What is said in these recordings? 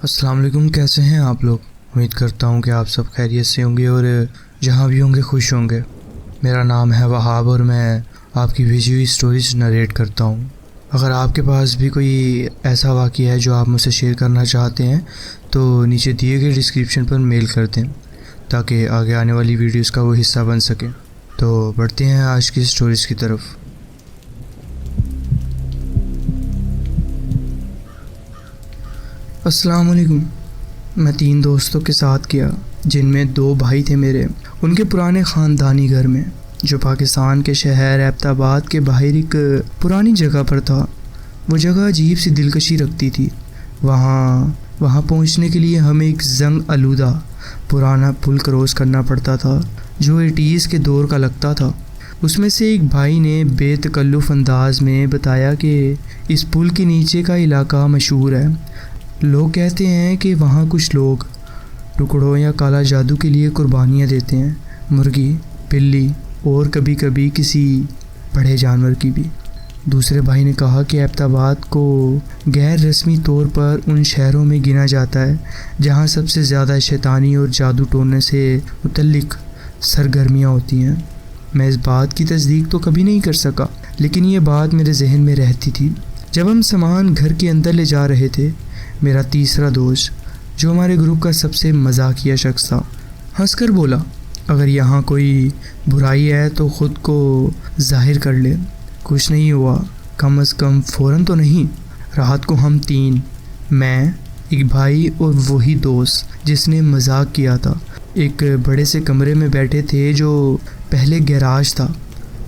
السلام علیکم، کیسے ہیں آپ لوگ؟ امید کرتا ہوں کہ آپ سب خیریت سے ہوں گے اور جہاں بھی ہوں گے خوش ہوں گے۔ میرا نام ہے وہاب اور میں آپ کی بھیجی ہوئی سٹوریز نریٹ کرتا ہوں۔ اگر آپ کے پاس بھی کوئی ایسا واقعہ ہے جو آپ مجھ سے شیئر کرنا چاہتے ہیں تو نیچے دیے گئے ڈسکرپشن پر میل کر دیں تاکہ آگے آنے والی ویڈیوز کا وہ حصہ بن سکے۔ تو بڑھتے ہیں آج کی سٹوریز کی طرف۔ السلام علیکم۔ میں 3 دوستوں کے ساتھ گیا جن میں 2 بھائی تھے میرے، ان کے پرانے خاندانی گھر میں جو پاکستان کے شہر ایبٹ آباد کے باہر ایک پرانی جگہ پر تھا۔ وہ جگہ عجیب سی دلکشی رکھتی تھی۔ وہاں پہنچنے کے لیے ہمیں ایک زنگ آلودہ پرانا پل کراس کرنا پڑتا تھا جو 80s کے دور کا لگتا تھا۔ اس میں سے ایک بھائی نے بے تکلف انداز میں بتایا کہ اس پل کے نیچے کا علاقہ مشہور ہے۔ لوگ کہتے ہیں کہ وہاں کچھ لوگ ٹکڑوں یا کالا جادو کے لیے قربانیاں دیتے ہیں، مرغی، بلی اور کبھی کبھی کسی بڑے جانور کی بھی۔ دوسرے بھائی نے کہا کہ ایبٹ آباد کو غیر رسمی طور پر ان شہروں میں گنا جاتا ہے جہاں سب سے زیادہ شیطانی اور جادو ٹونے سے متعلق سرگرمیاں ہوتی ہیں۔ میں اس بات کی تصدیق تو کبھی نہیں کر سکا، لیکن یہ بات میرے ذہن میں رہتی تھی۔ جب ہم سامان گھر کے اندر لے جا رہے تھے، میرا تیسرا دوست جو ہمارے گروپ کا سب سے مزاحیہ شخص تھا ہنس کر بولا، اگر یہاں کوئی برائی ہے تو خود کو ظاہر کر لے، کچھ نہیں ہوا، کم از کم فوراً تو نہیں۔ رات کو ہم 3، میں، ایک بھائی اور وہی دوست جس نے مذاق کیا تھا، ایک بڑے سے کمرے میں بیٹھے تھے جو پہلے گیراج تھا۔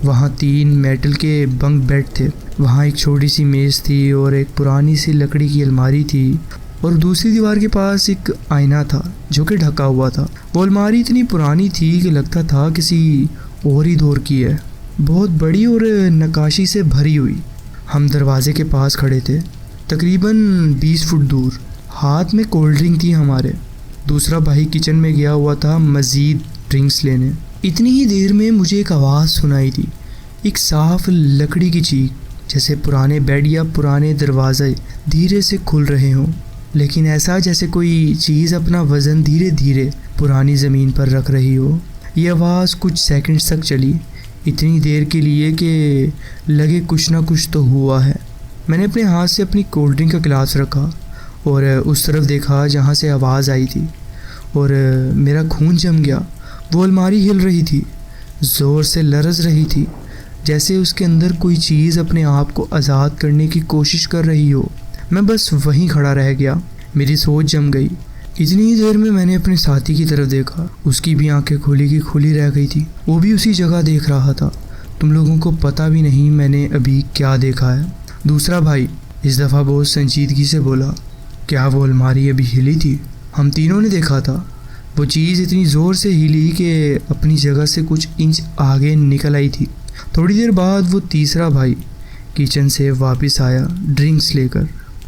وہاں 3 میٹل کے بنک بیڈ تھے، وہاں ایک چھوٹی سی میز تھی اور ایک پرانی سی لکڑی کی الماری تھی، اور دوسری دیوار کے پاس ایک آئینہ تھا جو کہ ڈھکا ہوا تھا۔ وہ الماری اتنی پرانی تھی کہ لگتا تھا کسی اور ہی دور کی ہے، بہت بڑی اور نقاشی سے بھری ہوئی۔ ہم دروازے کے پاس کھڑے تھے، تقریباً 20 فٹ دور، ہاتھ میں کولڈ ڈرنک تھی ہمارے۔ دوسرا بھائی کچن میں گیا ہوا تھا مزید ڈرنکس لینے۔ اتنی ہی دیر میں مجھے ایک آواز سنائی دی، ایک صاف لکڑی کی چیخ، جیسے پرانے بیڈ یا پرانے دروازے دھیرے سے کھل رہے ہوں، لیکن ایسا جیسے کوئی چیز اپنا وزن دھیرے دھیرے پرانی زمین پر رکھ رہی ہو۔ یہ آواز کچھ سیکنڈز تک چلی، اتنی دیر کے لیے کہ لگے کچھ نہ کچھ تو ہوا ہے۔ میں نے اپنے ہاتھ سے اپنی کولڈ ڈرنک کا گلاس رکھا اور اس طرف دیکھا جہاں سے آواز آئی تھی، اور میرا خون جم گیا۔ وہ الماری ہل رہی تھی، زور سے لرز رہی تھی، جیسے اس کے اندر کوئی چیز اپنے آپ کو آزاد کرنے کی کوشش کر رہی ہو۔ میں بس وہیں کھڑا رہ گیا، میری سوچ جم گئی۔ اتنی ہی دیر میں میں نے اپنے ساتھی کی طرف دیکھا، اس کی بھی آنکھیں کھلی کی کھلی رہ گئی تھی، وہ بھی اسی جگہ دیکھ رہا تھا۔ تم لوگوں کو پتہ بھی نہیں میں نے ابھی کیا دیکھا ہے۔ دوسرا بھائی اس دفعہ بہت سنجیدگی سے بولا، کیا وہ الماری ابھی ہلی تھی؟ ہم تینوں نے دیکھا تھا، وہ چیز اتنی زور سے ہلی کہ اپنی جگہ سے کچھ انچ آگے نکل آئی تھی۔ تھوڑی دیر بعد وہ تیسرا بھائی کچن سے واپس آیا ڈرنکس لے کر،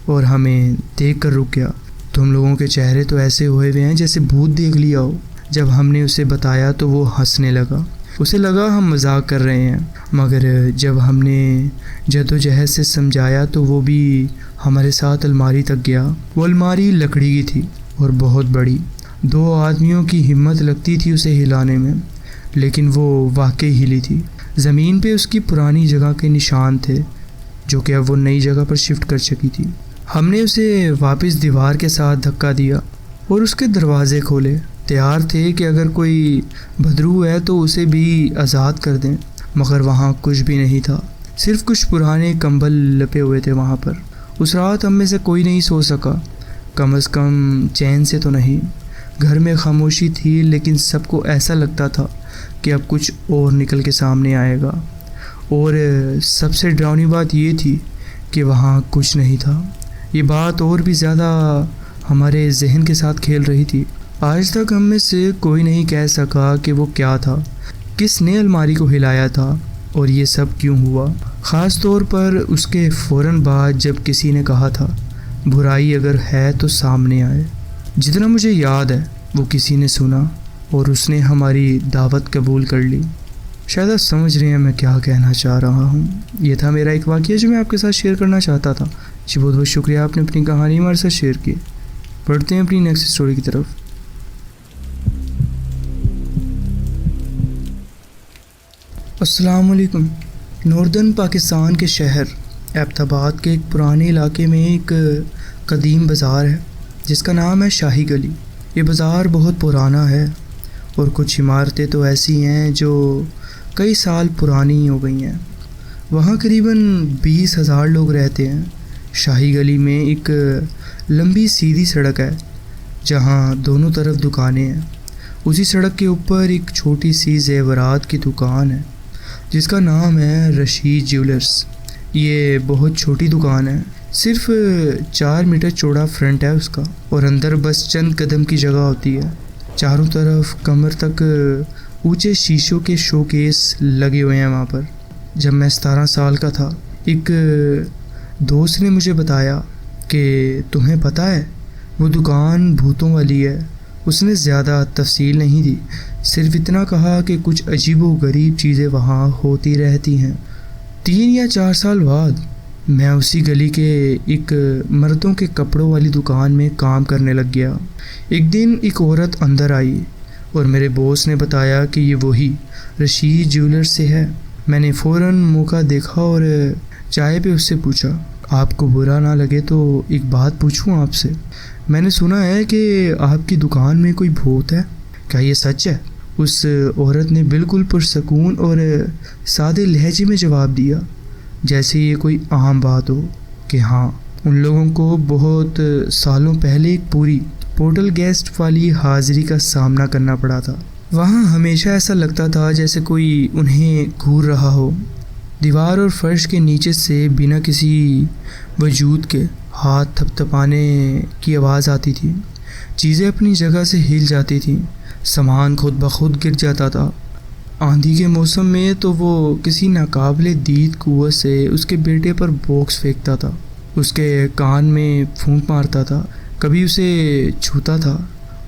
اور ہمیں دیکھ کر رک گیا۔ تم لوگوں کے چہرے تو ایسے ہوئے ہوئے ہیں جیسے بھوت دیکھ لیا ہو۔ جب ہم نے اسے بتایا تو وہ ہنسنے لگا، اسے لگا ہم مذاق کر رہے ہیں، مگر جب ہم نے جدوجہد سے سمجھایا تو وہ بھی ہمارے ساتھ الماری تک گیا۔ وہ الماری لکڑی کی تھی اور بہت بڑی، 2 آدمیوں کی ہمت لگتی تھی اسے ہلانے میں، لیکن وہ واقعی ہلی تھی۔ زمین پہ اس کی پرانی جگہ کے نشان تھے جو کہ اب وہ نئی جگہ پر شفٹ کر چکی تھی۔ ہم نے اسے واپس دیوار کے ساتھ دھکا دیا اور اس کے دروازے کھولے، تیار تھے کہ اگر کوئی بدرو ہے تو اسے بھی آزاد کر دیں، مگر وہاں کچھ بھی نہیں تھا، صرف کچھ پرانے کمبل لپے ہوئے تھے وہاں پر۔ اس رات ہم میں سے کوئی نہیں سو سکا، کم از کم چین سے تو نہیں۔ گھر میں خاموشی تھی، لیکن سب کو ایسا لگتا تھا کہ اب کچھ اور نکل کے سامنے آئے گا، اور سب سے ڈراؤنی بات یہ تھی کہ وہاں کچھ نہیں تھا۔ یہ بات اور بھی زیادہ ہمارے ذہن کے ساتھ کھیل رہی تھی۔ آج تک ہم میں سے کوئی نہیں کہہ سکا کہ وہ کیا تھا، کس نے الماری کو ہلایا تھا، اور یہ سب کیوں ہوا، خاص طور پر اس کے فوراً بعد جب کسی نے کہا تھا برائی اگر ہے تو سامنے آئے۔ جتنا مجھے یاد ہے وہ کسی نے سنا اور اس نے ہماری دعوت قبول کر لی۔ شاید آپ سمجھ رہے ہیں میں کیا کہنا چاہ رہا ہوں۔ یہ تھا میرا ایک واقعہ جو میں آپ کے ساتھ شیئر کرنا چاہتا تھا۔ جی بہت بہت شکریہ، آپ نے اپنی کہانی ہمارے ساتھ شیئر کی۔ بڑھتے ہیں اپنی نیکسٹ سٹوری کی طرف۔ السلام علیکم۔ ناردرن پاکستان کے شہر ایبٹ آباد کے ایک پرانے علاقے میں ایک قدیم بازار ہے جس کا نام ہے شاہی گلی۔ یہ بازار بہت پرانا ہے اور کچھ عمارتیں تو ایسی ہیں جو کئی سال پرانی ہو گئی ہیں۔ وہاں قریباً 20,000 لوگ رہتے ہیں۔ شاہی گلی میں ایک لمبی سیدھی سڑک ہے جہاں دونوں طرف دکانیں ہیں۔ اسی سڑک کے اوپر ایک چھوٹی سی زیورات کی دکان ہے جس کا نام ہے رشید جیولرز۔ یہ بہت چھوٹی دکان ہے، صرف 4 میٹر چوڑا فرنٹ ہے اس کا، اور اندر بس چند قدم کی جگہ ہوتی ہے۔ چاروں طرف کمر تک اونچے شیشوں کے شو کیس لگے ہوئے ہیں وہاں پر۔ جب میں 17 سال کا تھا، ایک دوست نے مجھے بتایا کہ تمہیں پتہ ہے وہ دکان بھوتوں والی ہے۔ اس نے زیادہ تفصیل نہیں دی، صرف اتنا کہا کہ کچھ عجیب و غریب چیزیں وہاں ہوتی رہتی ہیں۔ 3 یا 4 سال بعد میں اسی گلی کے ایک مردوں کے کپڑوں والی دکان میں کام کرنے لگ گیا۔ ایک دن ایک عورت اندر آئی اور میرے باس نے بتایا کہ یہ وہی رشید جیولر سے ہے۔ میں نے فوراً موقع دیکھا اور چائے پہ اس سے پوچھا، آپ کو برا نہ لگے تو ایک بات پوچھوں آپ سے؟ میں نے سنا ہے کہ آپ کی دکان میں کوئی بھوت ہے، کیا یہ سچ ہے؟ اس عورت نے بالکل پرسکون اور سادے لہجے میں جواب دیا جیسے یہ کوئی عام بات ہو کہ ہاں، ان لوگوں کو بہت سالوں پہلے ایک پوری پورٹل گیسٹ والی حاضری کا سامنا کرنا پڑا تھا۔ وہاں ہمیشہ ایسا لگتا تھا جیسے کوئی انہیں گھور رہا ہو۔ دیوار اور فرش کے نیچے سے بنا کسی وجود کے ہاتھ تھپ تھپانے کی آواز آتی تھی، چیزیں اپنی جگہ سے ہل جاتی تھیں، سامان خود بخود گر جاتا تھا۔ آندھی کے موسم میں تو وہ کسی ناقابل دید قوت سے اس کے بیٹے پر باکس پھینکتا تھا، اس کے کان میں پھونک مارتا تھا، کبھی اسے چھوتا تھا،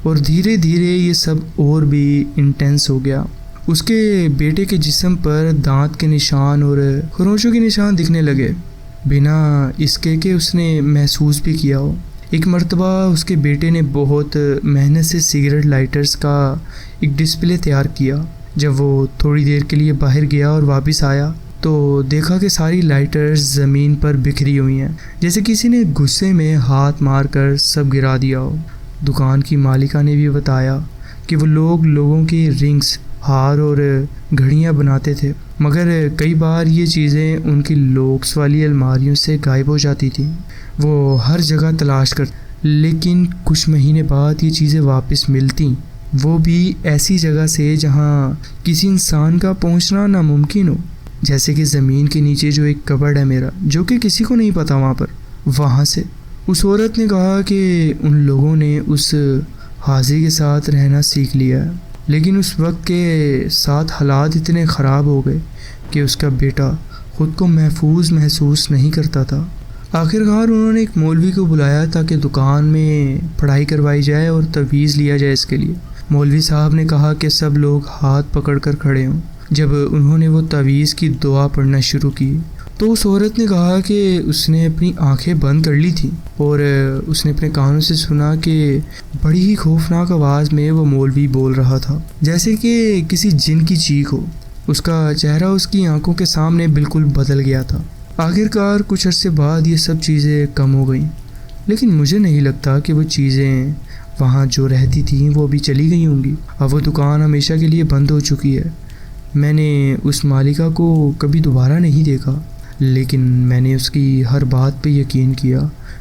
اور دھیرے دھیرے یہ سب اور بھی انٹینس ہو گیا۔ اس کے بیٹے کے جسم پر دانت کے نشان اور خروشوں کے نشان دکھنے لگے، بنا اس کے کہ اس نے محسوس بھی کیا ہو۔ ایک مرتبہ اس کے بیٹے نے بہت محنت سے سگریٹ لائٹرز کا ایک ڈسپلے تیار کیا۔ جب وہ تھوڑی دیر کے لیے باہر گیا اور واپس آیا تو دیکھا کہ ساری لائٹرز زمین پر بکھری ہوئی ہیں، جیسے کسی نے غصے میں ہاتھ مار کر سب گرا دیا ہو۔ دکان کی مالکہ نے بھی بتایا کہ وہ لوگوں کے رنگز، ہار اور گھڑیاں بناتے تھے، مگر کئی بار یہ چیزیں ان کی لوکس والی الماریوں سے غائب ہو جاتی تھیں۔ وہ ہر جگہ تلاش کرتے، لیکن کچھ مہینے بعد یہ چیزیں واپس ملتیں، وہ بھی ایسی جگہ سے جہاں کسی انسان کا پہنچنا ناممکن ہو، جیسے کہ زمین کے نیچے جو ایک کبرڈ ہے میرا، جو کہ کسی کو نہیں پتا وہاں پر۔ وہاں سے اس عورت نے کہا کہ ان لوگوں نے اس حاضری کے ساتھ رہنا سیکھ لیا ہے، لیکن اس وقت کے ساتھ حالات اتنے خراب ہو گئے کہ اس کا بیٹا خود کو محفوظ محسوس نہیں کرتا تھا۔ آخرکار انہوں نے ایک مولوی کو بلایا تاکہ دکان میں پڑھائی کروائی جائے اور تویز لیا جائے اس کے لیے۔ مولوی صاحب نے کہا کہ سب لوگ ہاتھ پکڑ کر کھڑے ہوں۔ جب انہوں نے وہ تویز کی دعا پڑھنا شروع کی تو اس عورت نے کہا کہ اس نے اپنی آنکھیں بند کر لی تھیں اور اس نے اپنے کانوں سے سنا کہ بڑی ہی خوفناک آواز میں وہ مولوی بول رہا تھا، جیسے کہ کسی جن کی چیخ ہو۔ اس کا چہرہ اس کی آنکھوں کے سامنے بالکل بدل گیا تھا۔ آخرکار کچھ عرصے بعد یہ سب چیزیں کم ہو گئیں، لیکن مجھے نہیں لگتا کہ وہ چیزیں وہاں جو رہتی تھیں وہ ابھی چلی گئی ہوں گی۔ اب وہ دکان ہمیشہ کے لیے بند ہو چکی ہے۔ میں نے اس مالکہ کو کبھی دوبارہ نہیں دیکھا، لیکن میں نے اس کی ہر بات پہ یقین کیا،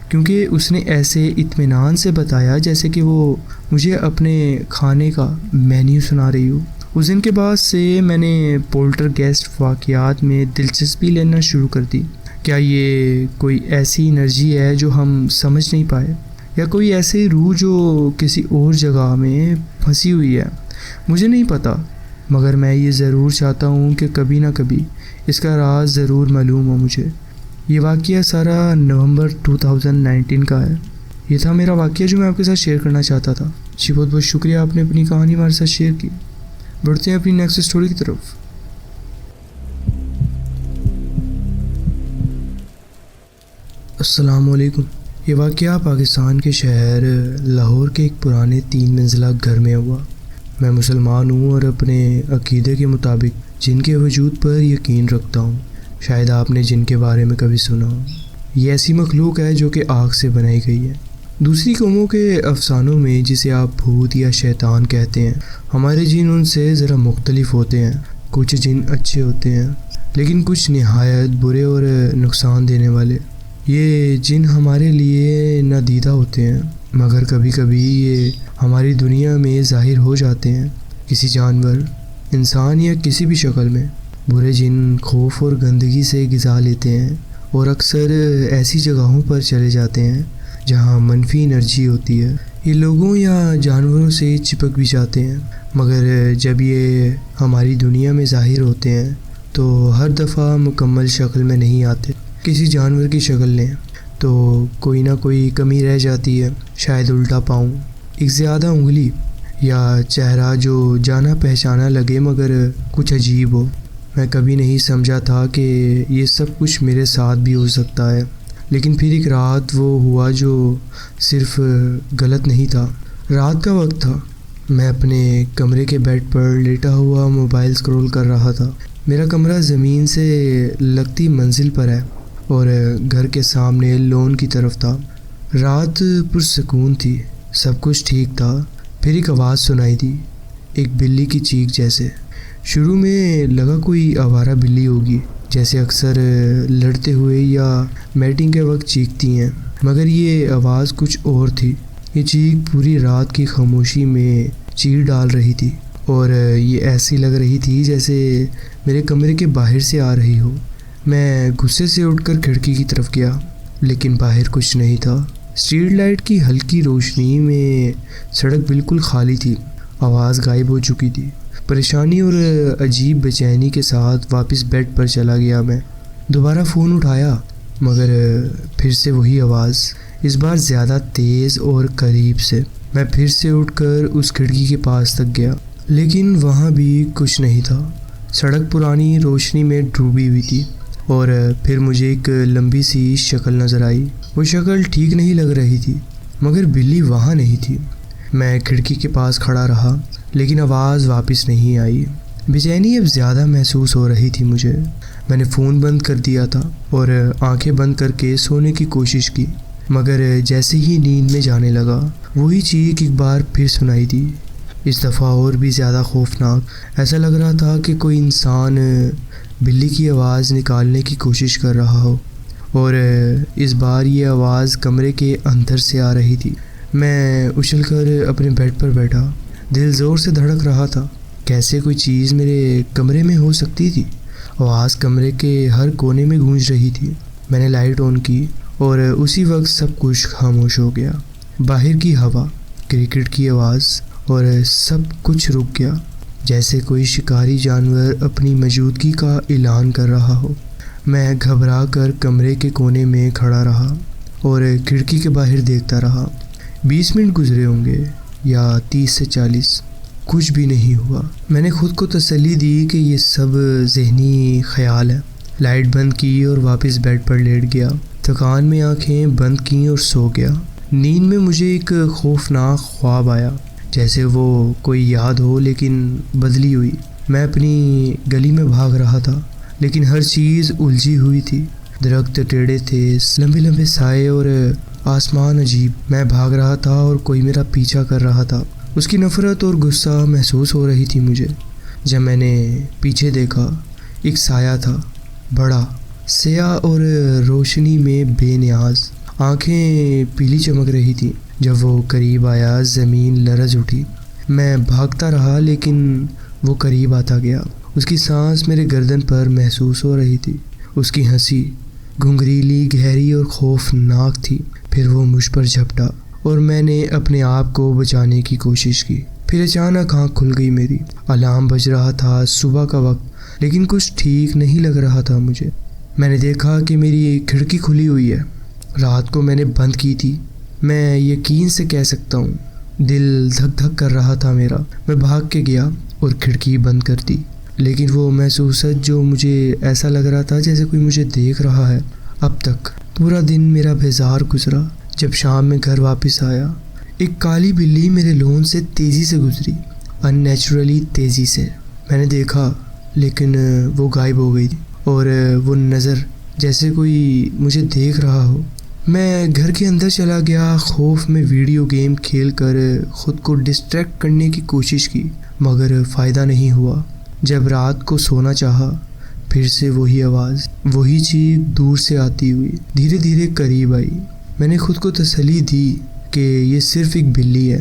کیونکہ اس نے ایسے اطمینان سے بتایا جیسے کہ وہ مجھے اپنے کھانے کا مینیو سنا رہی ہو۔ اس دن کے بعد سے میں نے پولٹر گیسٹ واقعات میں دلچسپی لینا شروع کر دی۔ کیا یہ کوئی ایسی انرجی ہے جو ہم سمجھ نہیں پائے، یا کوئی ایسی روح جو کسی اور جگہ میں پھنسی ہوئی ہے؟ مجھے نہیں پتہ، مگر میں یہ ضرور چاہتا ہوں کہ کبھی نہ کبھی اس کا راز ضرور معلوم ہو مجھے۔ یہ واقعہ سارا نومبر 2019 کا ہے۔ یہ تھا میرا واقعہ جو میں آپ کے ساتھ شیئر کرنا چاہتا تھا۔ جی بہت بہت شکریہ، آپ نے اپنی کہانی ہمارے ساتھ شیئر کی۔ بڑھتے ہیں اپنی نیکسٹ سٹوری کی طرف۔ السلام علیکم۔ یہ واقعہ پاکستان کے شہر لاہور کے ایک پرانے 3 منزلہ گھر میں ہوا۔ میں مسلمان ہوں اور اپنے عقیدے کے مطابق جن کے وجود پر یقین رکھتا ہوں۔ شاید آپ نے جن کے بارے میں کبھی سنا ہو۔ یہ ایسی مخلوق ہے جو کہ آگ سے بنائی گئی ہے۔ دوسری قوموں کے افسانوں میں جسے آپ بھوت یا شیطان کہتے ہیں، ہمارے جن ان سے ذرا مختلف ہوتے ہیں۔ کچھ جن اچھے ہوتے ہیں لیکن کچھ نہایت برے اور نقصان دینے والے۔ یہ جن ہمارے لیے نادیدہ ہوتے ہیں مگر کبھی کبھی یہ ہماری دنیا میں ظاہر ہو جاتے ہیں، کسی جانور، انسان یا کسی بھی شکل میں۔ برے جن خوف اور گندگی سے غذا لیتے ہیں اور اکثر ایسی جگہوں پر چلے جاتے ہیں جہاں منفی انرجی ہوتی ہے۔ یہ لوگوں یا جانوروں سے چپک بھی جاتے ہیں مگر جب یہ ہماری دنیا میں ظاہر ہوتے ہیں تو ہر دفعہ مکمل شکل میں نہیں آتے۔ کسی جانور کی شکل لیں تو کوئی نہ کوئی کمی رہ جاتی ہے، شاید الٹا پاؤں، ایک زیادہ انگلی یا چہرہ جو جانا پہچانا لگے مگر کچھ عجیب ہو۔ میں کبھی نہیں سمجھا تھا کہ یہ سب کچھ میرے ساتھ بھی ہو سکتا ہے، لیکن پھر ایک رات وہ ہوا جو صرف غلط نہیں تھا۔ رات کا وقت تھا، میں اپنے کمرے کے بیڈ پر لیٹا ہوا موبائل اسکرول کر رہا تھا۔ میرا کمرہ زمین سے لگتی منزل پر ہے اور گھر کے سامنے لون کی طرف تھا۔ رات پرسکون تھی، سب کچھ ٹھیک تھا۔ پھر ایک آواز سنائی دی، ایک بلی کی چیخ جیسے۔ شروع میں لگا کوئی آوارہ بلی ہوگی، جیسے اکثر لڑتے ہوئے یا میٹنگ کے وقت چیختی ہیں، مگر یہ آواز کچھ اور تھی۔ یہ چیخ پوری رات کی خاموشی میں چیر ڈال رہی تھی اور یہ ایسی لگ رہی تھی جیسے میرے کمرے کے باہر سے آ رہی ہو۔ میں غصے سے اٹھ کر کھڑکی کی طرف گیا لیکن باہر کچھ نہیں تھا۔ اسٹریٹ لائٹ کی ہلکی روشنی میں سڑک بالکل خالی تھی، آواز غائب ہو چکی تھی۔ پریشانی اور عجیب بے چینی کے ساتھ واپس بیڈ پر چلا گیا۔ میں دوبارہ فون اٹھایا مگر پھر سے وہی آواز، اس بار زیادہ تیز اور قریب سے۔ میں پھر سے اٹھ کر اس کھڑکی کے پاس تک گیا لیکن وہاں بھی کچھ نہیں تھا۔ سڑک پرانی روشنی میں ڈوبی ہوئی تھی اور پھر مجھے ایک لمبی سی شکل نظر آئی۔ وہ شکل ٹھیک نہیں لگ رہی تھی مگر بلی وہاں نہیں تھی۔ میں کھڑکی کے پاس کھڑا رہا لیکن آواز واپس نہیں آئی۔ بے چینی اب زیادہ محسوس ہو رہی تھی مجھے۔ میں نے فون بند کر دیا تھا اور آنکھیں بند کر کے سونے کی کوشش کی مگر جیسے ہی نیند میں جانے لگا وہی چیخ ایک بار پھر سنائی دی، اس دفعہ اور بھی زیادہ خوفناک۔ ایسا لگ رہا تھا کہ کوئی انسان بلی کی آواز نکالنے کی کوشش کر رہا ہو اور اس بار یہ آواز کمرے کے اندر سے آ رہی تھی۔ میں اچھل کر اپنے بیڈ پر بیٹھا، دل زور سے دھڑک رہا تھا۔ کیسے کوئی چیز میرے کمرے میں ہو سکتی تھی؟ آواز کمرے کے ہر کونے میں گونج رہی تھی۔ میں نے لائٹ آن کی اور اسی وقت سب کچھ خاموش ہو گیا۔ باہر کی ہوا، کرکٹ کی آواز اور سب کچھ رک گیا، جیسے کوئی شکاری جانور اپنی موجودگی کا اعلان کر رہا ہو۔ میں گھبرا کر کمرے کے کونے میں کھڑا رہا اور کھڑکی کے باہر دیکھتا رہا۔ 20 منٹ گزرے ہوں گے یا 30 سے 40، کچھ بھی نہیں ہوا۔ میں نے خود کو تسلی دی کہ یہ سب ذہنی خیال ہے۔ لائٹ بند کی اور واپس بیڈ پر لیٹ گیا۔ تھکان میں آنکھیں بند کیں اور سو گیا۔ نیند میں مجھے ایک خوفناک خواب آیا، جیسے وہ کوئی یاد ہو لیکن بدلی ہوئی۔ میں اپنی گلی میں بھاگ رہا تھا لیکن ہر چیز الجھی ہوئی تھی۔ درخت ٹیڑھے تھے، لمبے لمبے سائے اور آسمان عجیب۔ میں بھاگ رہا تھا اور کوئی میرا پیچھا کر رہا تھا۔ اس کی نفرت اور غصہ محسوس ہو رہی تھی مجھے۔ جب میں نے پیچھے دیکھا، ایک سایہ تھا، بڑا، سیاہ اور روشنی میں بے نیاز، آنکھیں پیلی چمک رہی تھیں۔ جب وہ قریب آیا زمین لرز اٹھی۔ میں بھاگتا رہا لیکن وہ قریب آتا گیا۔ اس کی سانس میرے گردن پر محسوس ہو رہی تھی۔ اس کی ہنسی گھنگریلی، گہری اور خوفناک تھی۔ پھر وہ مجھ پر جھپٹا اور میں نے اپنے آپ کو بچانے کی کوشش کی۔ پھر اچانک آنکھ کھل گئی میری۔ الارم بج رہا تھا، صبح کا وقت، لیکن کچھ ٹھیک نہیں لگ رہا تھا مجھے۔ میں نے دیکھا کہ میری کھڑکی کھلی ہوئی ہے۔ رات کو میں نے بند کی تھی۔ میں یقین سے کہہ سکتا ہوں، دل دھک دھک کر رہا تھا میرا۔ میں بھاگ کے گیا اور کھڑکی بند کر دی، لیکن وہ محسوسیت جو مجھے ایسا لگ رہا تھا جیسے کوئی مجھے دیکھ رہا ہے۔ اب تک پورا دن میرا بیزار گزرا۔ جب شام میں گھر واپس آیا، ایک کالی بلی میرے لون سے تیزی سے گزری، ان نیچرلی تیزی سے۔ میں نے دیکھا لیکن وہ غائب ہو گئی تھی، اور وہ نظر جیسے کوئی مجھے دیکھ رہا ہو۔ میں گھر کے اندر چلا گیا، خوف میں ویڈیو گیم کھیل کر خود کو ڈسٹریکٹ کرنے کی کوشش کی، مگر فائدہ نہیں ہوا۔ جب رات کو سونا چاہا، پھر سے وہی آواز، وہی چیخ دور سے آتی ہوئی دھیرے دھیرے قریب آئی۔ میں نے خود کو تسلی دی کہ یہ صرف ایک بلی ہے،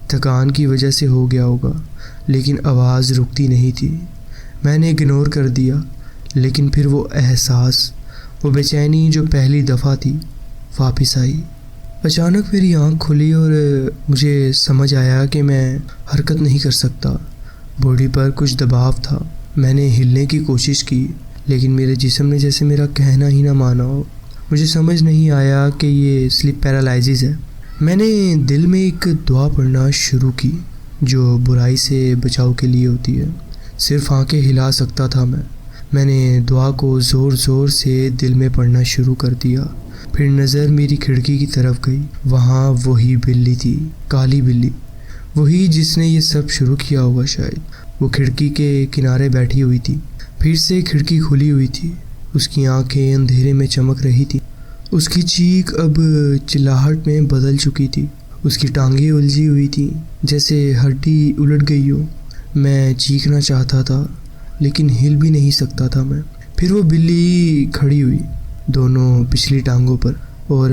تھکان کی وجہ سے ہو گیا ہوگا، لیکن آواز رکتی نہیں تھی۔ میں نے اگنور کر دیا، لیکن پھر وہ احساس، وہ بے چینی جو پہلی دفعہ تھی، واپس آئی۔ اچانک میری آنکھ کھلی اور مجھے سمجھ آیا کہ میں حرکت نہیں کر سکتا۔ باڈی پر کچھ دباؤ تھا۔ میں نے ہلنے کی کوشش کی، لیکن میرے جسم نے جیسے میرا کہنا ہی نہ مانا ہو۔ مجھے سمجھ نہیں آیا کہ یہ سلیپ پیرالائزس ہے۔ میں نے دل میں ایک دعا پڑھنا شروع کی جو برائی سے بچاؤ کے لیے ہوتی ہے۔ صرف آنکھیں ہلا سکتا تھا میں نے دعا کو زور زور سے دل میں پڑھنا شروع کر دیا۔ پھر نظر میری کھڑکی کی طرف گئی، وہاں وہی بلی تھی، کالی بلی، وہی جس نے یہ سب شروع کیا ہوگا شاید۔ وہ کھڑکی کے کنارے بیٹھی ہوئی تھی، پھر سے کھڑکی کھلی ہوئی تھی، اس کی آنکھیں اندھیرے میں چمک رہی تھی، اس کی چیخ اب چلاہٹ میں بدل چکی تھی، اس کی ٹانگیں الجھی ہوئی تھیں جیسے ہڈی الٹ گئی ہو۔ میں چیخنا چاہتا تھا لیکن ہل بھی نہیں سکتا تھا میں۔ پھر وہ بلی کھڑی ہوئی دونوں پچھلی ٹانگوں پر اور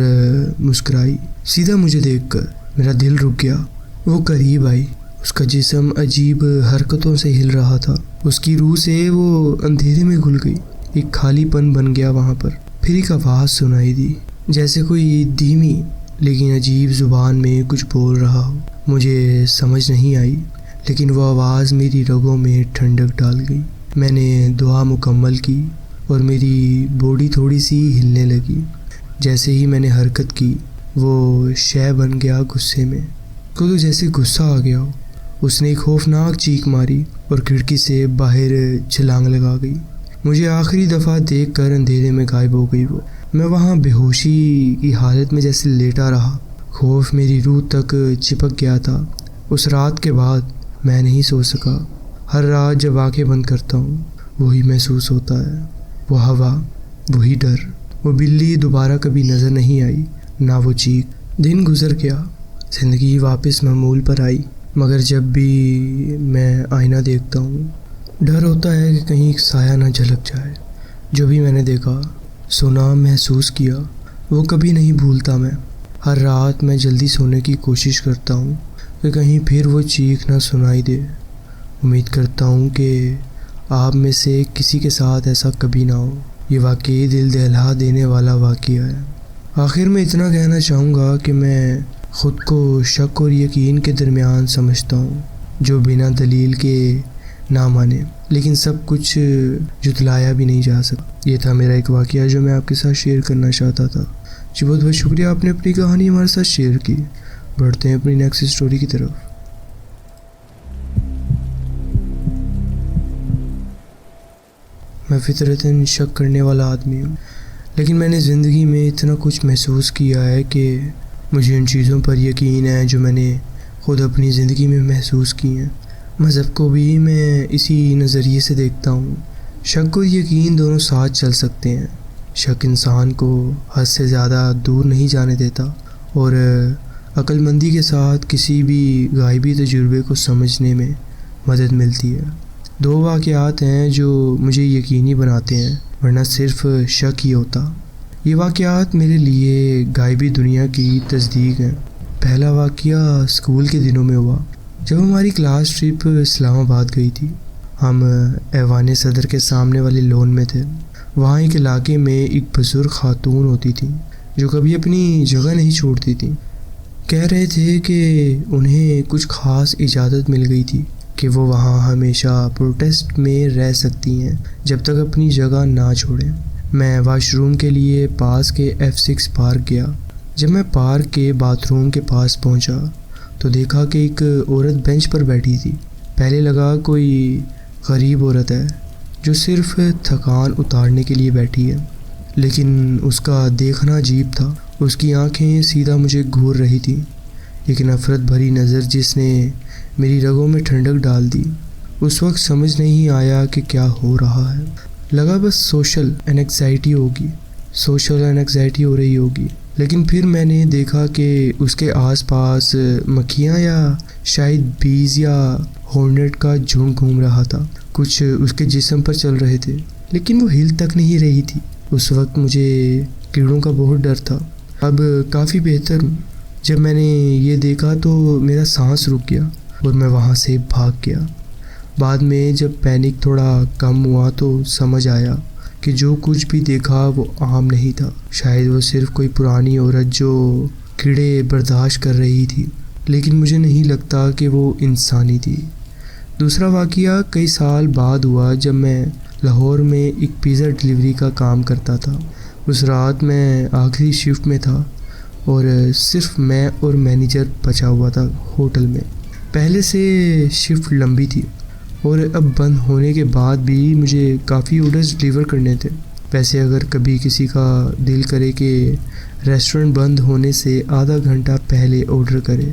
مسکرائی سیدھا مجھے دیکھ کر۔ میرا دل رک گیا۔ وہ قریب آئی، اس کا جسم عجیب حرکتوں سے ہل رہا تھا، اس کی روح سے وہ اندھیرے میں گھل گئی، ایک خالی پن بن گیا وہاں پر۔ پھر ایک آواز سنائی دی، جیسے کوئی دھیمی لیکن عجیب زبان میں کچھ بول رہا ہو۔ مجھے سمجھ نہیں آئی، لیکن وہ آواز میری رگوں میں ٹھنڈک ڈال گئی۔ میں نے دعا مکمل کی اور میری باڈی تھوڑی سی ہلنے لگی۔ جیسے ہی میں نے حرکت کی، وہ شے بن گیا غصے میں، کو تو جیسے غصہ آ گیا ہو۔ اس نے ایک خوفناک چیخ ماری اور کھڑکی سے باہر چھلانگ لگا گئی۔ مجھے آخری دفعہ دیکھ کر اندھیرے میں غائب ہو گئی وہ۔ میں وہاں بے ہوشی کی حالت میں جیسے لیٹا رہا، خوف میری روح تک چپک گیا تھا۔ اس رات کے بعد میں نہیں سو سکا۔ ہر رات جب آنکھیں بند کرتا ہوں، وہی محسوس ہوتا ہے، وہ ہوا، وہی ڈر۔ وہ بلی دوبارہ کبھی نظر نہیں آئی، نہ وہ چیخ۔ دن گزر گیا، زندگی واپس معمول پر آئی، مگر جب بھی میں آئینہ دیکھتا ہوں، ڈر ہوتا ہے کہ کہیں ایک سایہ نہ جھلک جائے۔ جو بھی میں نے دیکھا، سنا، محسوس کیا، وہ کبھی نہیں بھولتا میں۔ ہر رات میں جلدی سونے کی کوشش کرتا ہوں کہ کہیں پھر وہ چیخ نہ سنائی دے۔ امید کرتا ہوں کہ آپ میں سے کسی کے ساتھ ایسا کبھی نہ ہو۔ یہ واقعی دل دہلا دینے والا واقعہ ہے۔ آخر میں اتنا کہنا چاہوں گا کہ میں خود کو شک اور یقین کے درمیان سمجھتا ہوں، جو بنا دلیل کے نہ مانے، لیکن سب کچھ جتلایا بھی نہیں جا سکتا۔ یہ تھا میرا ایک واقعہ جو میں آپ کے ساتھ شیئر کرنا چاہتا تھا۔ جی بہت بہت شکریہ، آپ نے اپنی کہانی ہمارے ساتھ شیئر کی۔ بڑھتے ہیں اپنی نیکسٹ اسٹوری کی طرف۔ میں فطرتاً شک کرنے والا آدمی ہوں، لیکن میں نے زندگی میں اتنا کچھ محسوس کیا ہے کہ مجھے ان چیزوں پر یقین ہے جو میں نے خود اپنی زندگی میں محسوس کی ہیں۔ مذہب کو بھی میں اسی نظریے سے دیکھتا ہوں۔ شک اور یقین دونوں ساتھ چل سکتے ہیں۔ شک انسان کو حد سے زیادہ دور نہیں جانے دیتا، اور عقل مندی کے ساتھ کسی بھی غائبی تجربے کو سمجھنے میں مدد ملتی ہے۔ دو واقعات ہیں جو مجھے یقینی بناتے ہیں، ورنہ صرف شک ہی ہوتا۔ یہ واقعات میرے لیے غائبی دنیا کی تصدیق ہیں۔ پہلا واقعہ اسکول کے دنوں میں ہوا، جب ہماری کلاس ٹرپ اسلام آباد گئی تھی۔ ہم ایوان صدر کے سامنے والے لون میں تھے۔ وہاں ایک علاقے میں ایک بزرگ خاتون ہوتی تھیں جو کبھی اپنی جگہ نہیں چھوڑتی تھیں۔ کہہ رہے تھے کہ انہیں کچھ خاص اجازت مل گئی تھی کہ وہ وہاں ہمیشہ پروٹیسٹ میں رہ سکتی ہیں جب تک اپنی جگہ نہ چھوڑیں۔ میں واش روم کے لیے پاس کے F6 پارک گیا۔ جب میں پارک کے باتھ روم کے پاس پہنچا تو دیکھا کہ ایک عورت بینچ پر بیٹھی تھی۔ پہلے لگا کوئی غریب عورت ہے جو صرف تھکان اتارنے کے لیے بیٹھی ہے، لیکن اس کا دیکھنا عجیب تھا۔ اس کی آنکھیں سیدھا مجھے گھور رہی تھیں، ایک نفرت بھری نظر جس نے میری رگوں میں ٹھنڈک ڈال دی۔ اس وقت سمجھ نہیں آیا کہ کیا ہو رہا ہے، لگا بس سوشل انیکزائٹی ہو رہی ہوگی، لیکن پھر میں نے دیکھا کہ اس کے آس پاس مکھیاں یا شاید بیز یا ہورنٹ کا جھنڈ گھوم رہا تھا، کچھ اس کے جسم پر چل رہے تھے لیکن وہ ہل تک نہیں رہی تھی۔ اس وقت مجھے کیڑوں کا بہت ڈر تھا، اب کافی بہتر ہوں۔ جب میں نے یہ دیکھا تو میرا سانس رک گیا اور میں وہاں سے بھاگ گیا۔ بعد میں جب پینک تھوڑا کم ہوا تو سمجھ آیا کہ جو کچھ بھی دیکھا وہ عام نہیں تھا، شاید وہ صرف کوئی پرانی عورت جو کیڑے برداشت کر رہی تھی، لیکن مجھے نہیں لگتا کہ وہ انسانی تھی۔ دوسرا واقعہ کئی سال بعد ہوا جب میں لاہور میں ایک پیزا ڈیلیوری کا کام کرتا تھا۔ اس رات میں آخری شفٹ میں تھا اور صرف میں اور مینیجر بچا ہوا تھا ہوٹل میں۔ پہلے سے شفٹ لمبی تھی اور اب بند ہونے کے بعد بھی مجھے کافی آرڈرز ڈیلیور کرنے تھے۔ ویسے اگر کبھی کسی کا دل کرے کہ ریسٹورنٹ بند ہونے سے آدھا گھنٹہ پہلے آرڈر کرے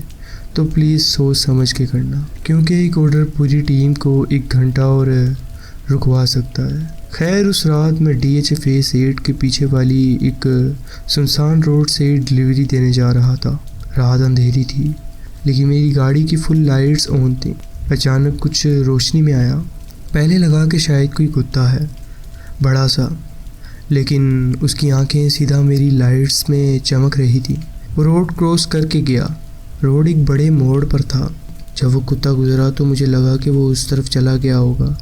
تو پلیز سوچ سمجھ کے کرنا، کیونکہ ایک آرڈر پوری ٹیم کو 1 گھنٹہ اور رکوا سکتا ہے۔ خیر اس رات میں DH فیس 8 کے پیچھے والی ایک سنسان روڈ سے ڈیلیوری دینے جا رہا تھا۔ رات اندھیری تھی لیکن میری گاڑی کی فل لائٹس آن تھیں۔ اچانک کچھ روشنی میں آیا، پہلے لگا کہ شاید کوئی کتا ہے بڑا سا، لیکن اس کی آنکھیں سیدھا میری لائٹس میں چمک رہی تھی۔ وہ روڈ کراس کر کے گیا۔ روڈ ایک بڑے موڑ پر تھا۔ جب وہ کتا گزرا تو مجھے لگا کہ وہ اس طرف چلا گیا ہوگا،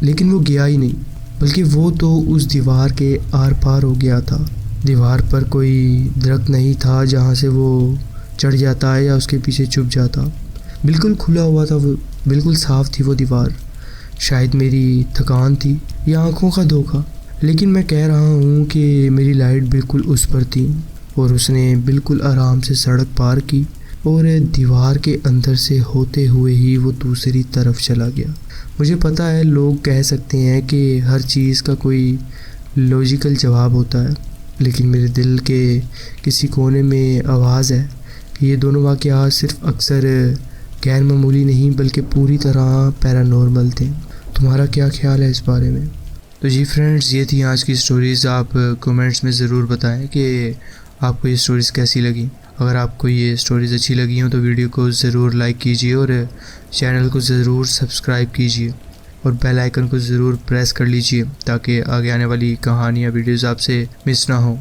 لیکن وہ گیا ہی نہیں، بلکہ وہ تو اس دیوار کے آر پار ہو گیا تھا۔ دیوار پر کوئی درخت نہیں تھا جہاں سے وہ چڑھ جاتا ہے یا اس کے پیچھے چھپ جاتا، بالکل کھلا ہوا تھا، وہ بالکل صاف تھی وہ دیوار۔ شاید میری تھکان تھی یا آنکھوں کا دھوکہ، لیکن میں کہہ رہا ہوں کہ میری لائٹ بالکل اس پر تھی اور اس نے بالکل آرام سے سڑک پار کی اور دیوار کے اندر سے ہوتے ہوئے ہی وہ دوسری طرف چلا گیا۔ مجھے پتا ہے لوگ کہہ سکتے ہیں کہ ہر چیز کا کوئی لاجیکل جواب ہوتا ہے، لیکن میرے دل کے کسی کونے میں آواز ہے کہ یہ دونوں واقعات صرف اکثر غیر معمولی نہیں بلکہ پوری طرح پیرانورمل تھے۔ تمہارا کیا خیال ہے اس بارے میں؟ تو جی فرینڈز، یہ تھی آج کی سٹوریز۔ آپ کومنٹس میں ضرور بتائیں کہ آپ کو یہ سٹوریز کیسی لگیں۔ اگر آپ کو یہ سٹوریز اچھی لگی ہوں تو ویڈیو کو ضرور لائک کیجیے اور چینل کو ضرور سبسکرائب کیجیے اور بیل آئیکن کو ضرور پریس کر لیجیے تاکہ آگے آنے والی کہانیاں ویڈیوز آپ سے مس نہ ہوں۔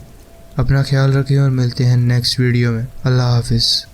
اپنا خیال رکھیں اور ملتے ہیں نیکسٹ ویڈیو میں۔ اللہ حافظ۔